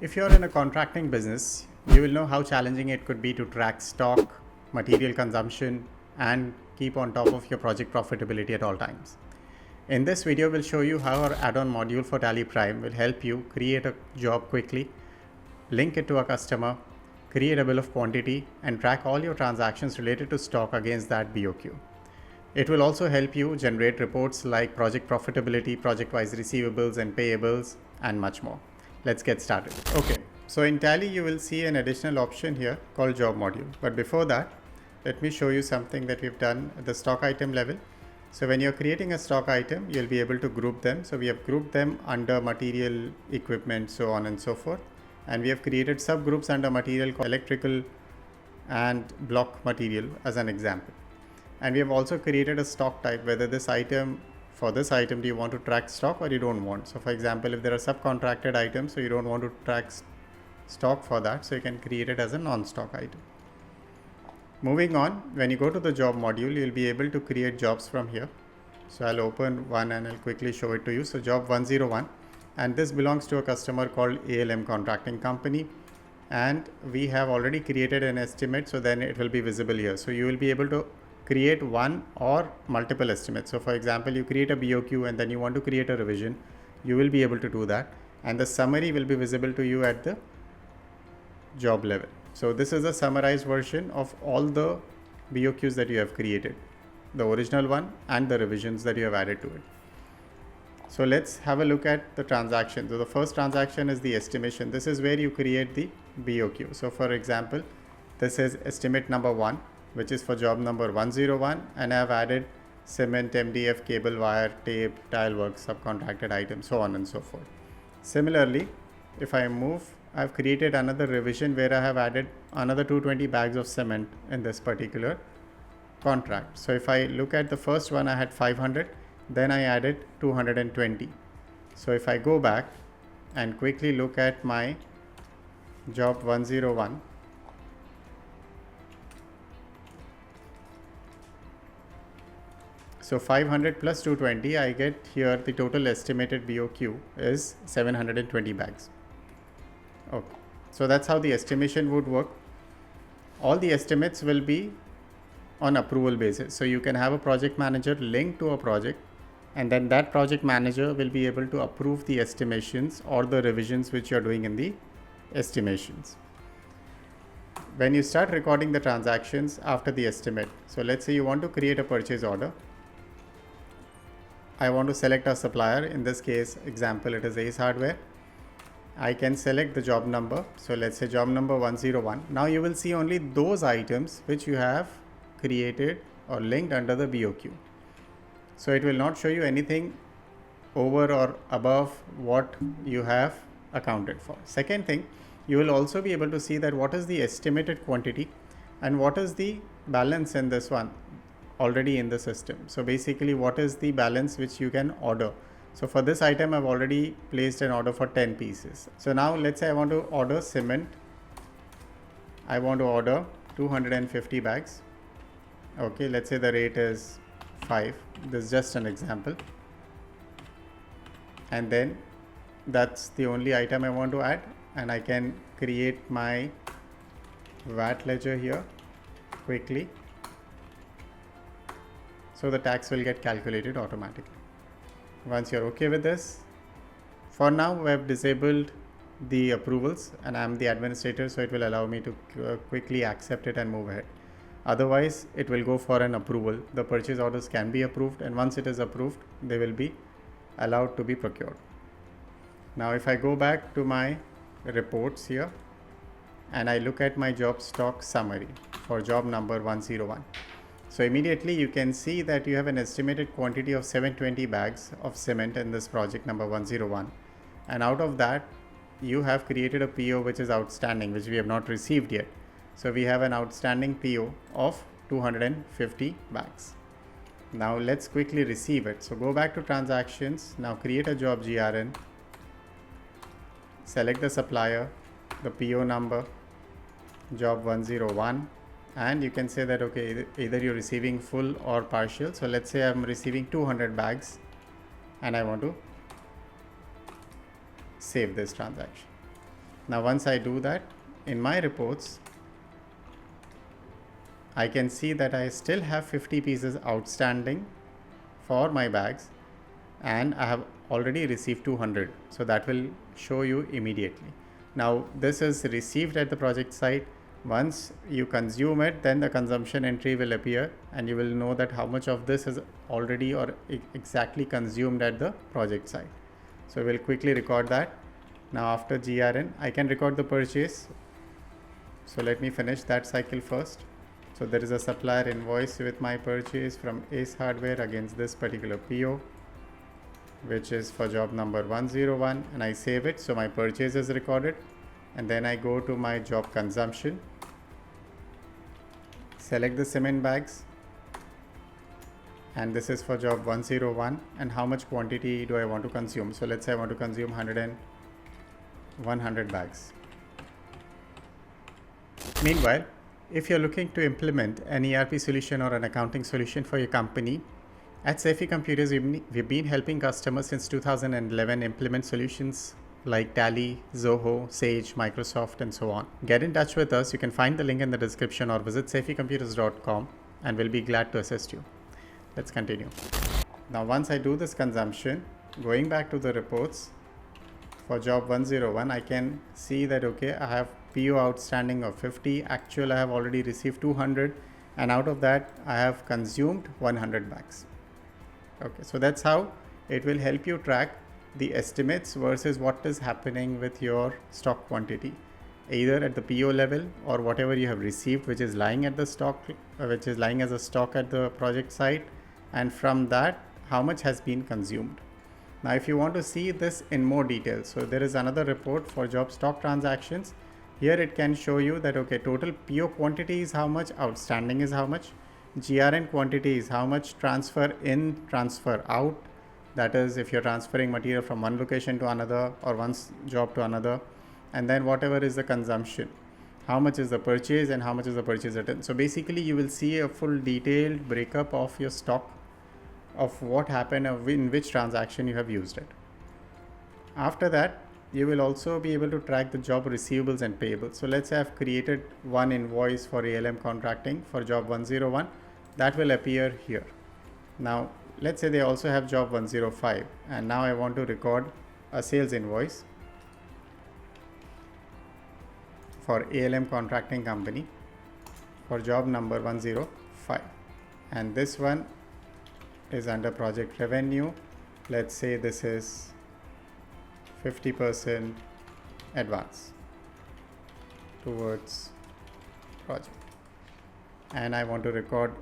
If you're in a contracting business, you will know how challenging it could be to track stock, material consumption, and keep on top of your project profitability at all times. In this video, we'll show you how our add-on module for TallyPrime will help you create a job quickly, link it to a customer, create a bill of quantity, and track all your transactions related to stock against that BOQ. It will also help you generate reports like project profitability, project-wise receivables and payables, and much more. Let's get started. Okay, so in Tally, you will see an additional option here called Job module. But before that, let me show you something that we've done at the stock item level. So when you're creating a stock item, you'll be able to group them. So we have grouped them under material, equipment, so on and so forth. And we have created subgroups under material, electrical, and block material as an example. And we have also created a stock type, whether for this item, do you want to track stock or you don't want. So for example, if there are subcontracted items, so you don't want to track stock for that, so you can create it as a non-stock item. Moving on, when you go to the job module, you'll be able to create jobs from here. So I'll open one and I'll quickly show it to you. So job 101, and this belongs to a customer called ALM Contracting Company. And we have already created an estimate, so then it will be visible here. So you will be able to create one or multiple estimates. So for example, you create a BOQ and then you want to create a revision, you will be able to do that. And the summary will be visible to you at the job level. So this is a summarized version of all the BOQs that you have created, the original one and the revisions that you have added to it. So let's have a look at the transaction. So the first transaction is the estimation. This is where you create the BOQ. So for example, this is estimate number 1, which is for job number 101, and I have added cement, MDF, cable, wire, tape, tile work, subcontracted items, so on and so forth. Similarly, if I move, I have created another revision where I have added another 220 bags of cement in this particular contract. So if I look at the first one, I had 500, then I added 220. So if I go back and quickly look at my job 101, so 500 plus 220, I get here the total estimated BOQ is 720 bags. Okay, so that's how the estimation would work. All the estimates will be on approval basis. So you can have a project manager linked to a project, and then that project manager will be able to approve the estimations or the revisions which you're doing in the estimations. When you start recording the transactions after the estimate, so let's say you want to create a purchase order. I want to select a supplier. In this case, example, it is Ace Hardware. I can select the job number. So let's say job number 101. Now you will see only those items which you have created or linked under the BOQ. So it will not show you anything over or above what you have accounted for. Second thing, you will also be able to see that what is the estimated quantity and what is the balance in this one already in the system. So basically, what is the balance which you can order. So for this item, I've already placed an order for 10 pieces. So now let's say I want to order cement. I want to order 250 bags. Okay, let's say the rate is 5. This is just an example. And then that's the only item I want to add. And I can create my VAT ledger here quickly. So the tax will get calculated automatically. Once you're okay with this, for now we have disabled the approvals and I'm the administrator, so it will allow me to quickly accept it and move ahead. Otherwise, it will go for an approval. The purchase orders can be approved, and once it is approved, they will be allowed to be procured. Now if I go back to my reports here and I look at my job stock summary for job number 101. So immediately you can see that you have an estimated quantity of 720 bags of cement in this project number 101. And out of that, you have created a PO which is outstanding, which we have not received yet. So we have an outstanding PO of 250 bags. Now let's quickly receive it. So go back to transactions. Now create a Job GRN. Select the supplier, the PO number, job 101. And you can say that, okay, either you're receiving full or partial. So let's say I'm receiving 200 bags and I want to save this transaction. Now once I do that, in my reports, I can see that I still have 50 pieces outstanding for my bags, and I have already received 200. So that will show you immediately. Now this is received at the project site. Once you consume it, then the consumption entry will appear, and you will know that how much of this is already or exactly consumed at the project site. So we'll quickly record that. Now after GRN, I can record the purchase. So let me finish that cycle first. So there is a supplier invoice with my purchase from Ace Hardware against this particular PO, which is for job number 101, and I save it. So my purchase is recorded, and then I go to my job consumption, select the cement bags, and this is for job 101, and how much quantity do I want to consume. So let's say I want to consume 100 bags. Meanwhile, if you're looking to implement an ERP solution or an accounting solution for your company, at Safety Computers, we've been helping customers since 2011 implement solutions like Tally, Zoho, Sage, Microsoft, and so on. Get in touch with us. You can find the link in the description or visit safetycomputers.com, and we'll be glad to assist you. Let's continue. Now, once I do this consumption, going back to the reports for job 101, I can see that, okay, I have PO outstanding of 50. Actual, I have already received 200, and out of that, I have consumed 100 bags. Okay, so that's how it will help you track the estimates versus what is happening with your stock quantity, either at the PO level or whatever you have received, which is lying at the stock, which is lying as a stock at the project site, and from that, how much has been consumed. Now, if you want to see this in more detail, so there is another report for job stock transactions. Here it can show you that, okay, total PO quantity is how much, outstanding is how much, GRN quantity is how much, transfer in, transfer out. That is if you're transferring material from one location to another or one job to another, and then whatever is the consumption, how much is the purchase and how much is the purchase return. So basically you will see a full detailed breakup of your stock, of what happened, in which transaction you have used it. After that, you will also be able to track the job receivables and payables. So let's say I've created one invoice for ALM contracting for job 101, that will appear here. Now let's say they also have job 105, and now I want to record a sales invoice for ALM contracting company for job number 105, and this one is under project revenue. Let's say this is 50% advance towards project, and I want to record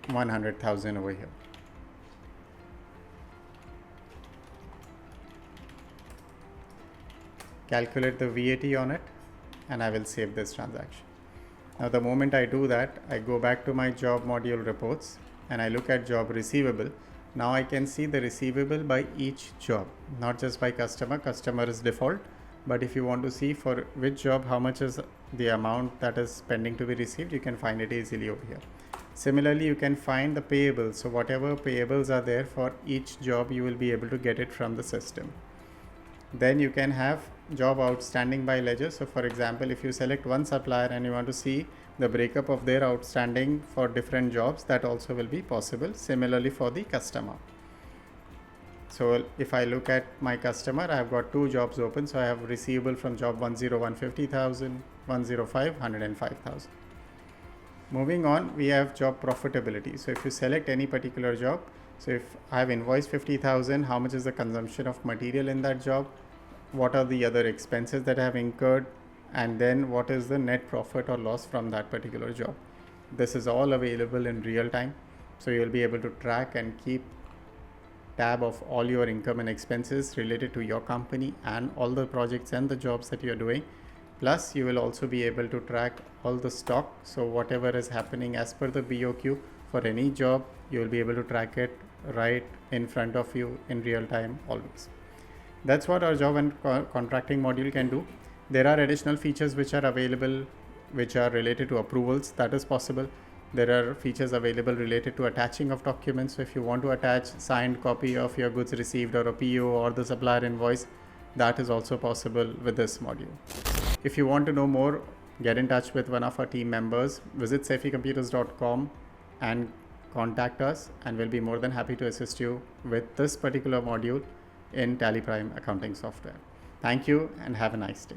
100,000 over here. Calculate the VAT on it, and I will save this transaction. Now the moment I do that, I go back to my job module reports and I look at job receivable. Now I can see the receivable by each job, not just by customer. Customer is default, but if you want to see for which job how much is the amount that is pending to be received, you can find it easily over here. Similarly, you can find the payables. So whatever payables are there for each job, you will be able to get it from the system. Then you can have job outstanding by ledger. So for example, if you select one supplier and you want to see the breakup of their outstanding for different jobs, that also will be possible. Similarly for the customer. So if I look at my customer, I have got two jobs open. So I have receivable from job 101, 50,000, 105, 105,000. Moving on, we have job profitability. So if you select any particular job, so if I have invoiced 50,000, how much is the consumption of material in that job? What are the other expenses that I have incurred? And then what is the net profit or loss from that particular job? This is all available in real time. So you'll be able to track and keep tab of all your income and expenses related to your company and all the projects and the jobs that you're doing. Plus, you will also be able to track all the stock. So whatever is happening as per the BOQ for any job, you will be able to track it right in front of you in real time always. That's what our job and contracting module can do. There are additional features which are available, which are related to approvals. That is possible. There are features available related to attaching of documents. So if you want to attach signed copy of your goods received or a PO or the supplier invoice, that is also possible with this module. If you want to know more, get in touch with one of our team members. Visit safecomputers.com and contact us, and we'll be more than happy to assist you with this particular module in TallyPrime accounting software. Thank you and have a nice day.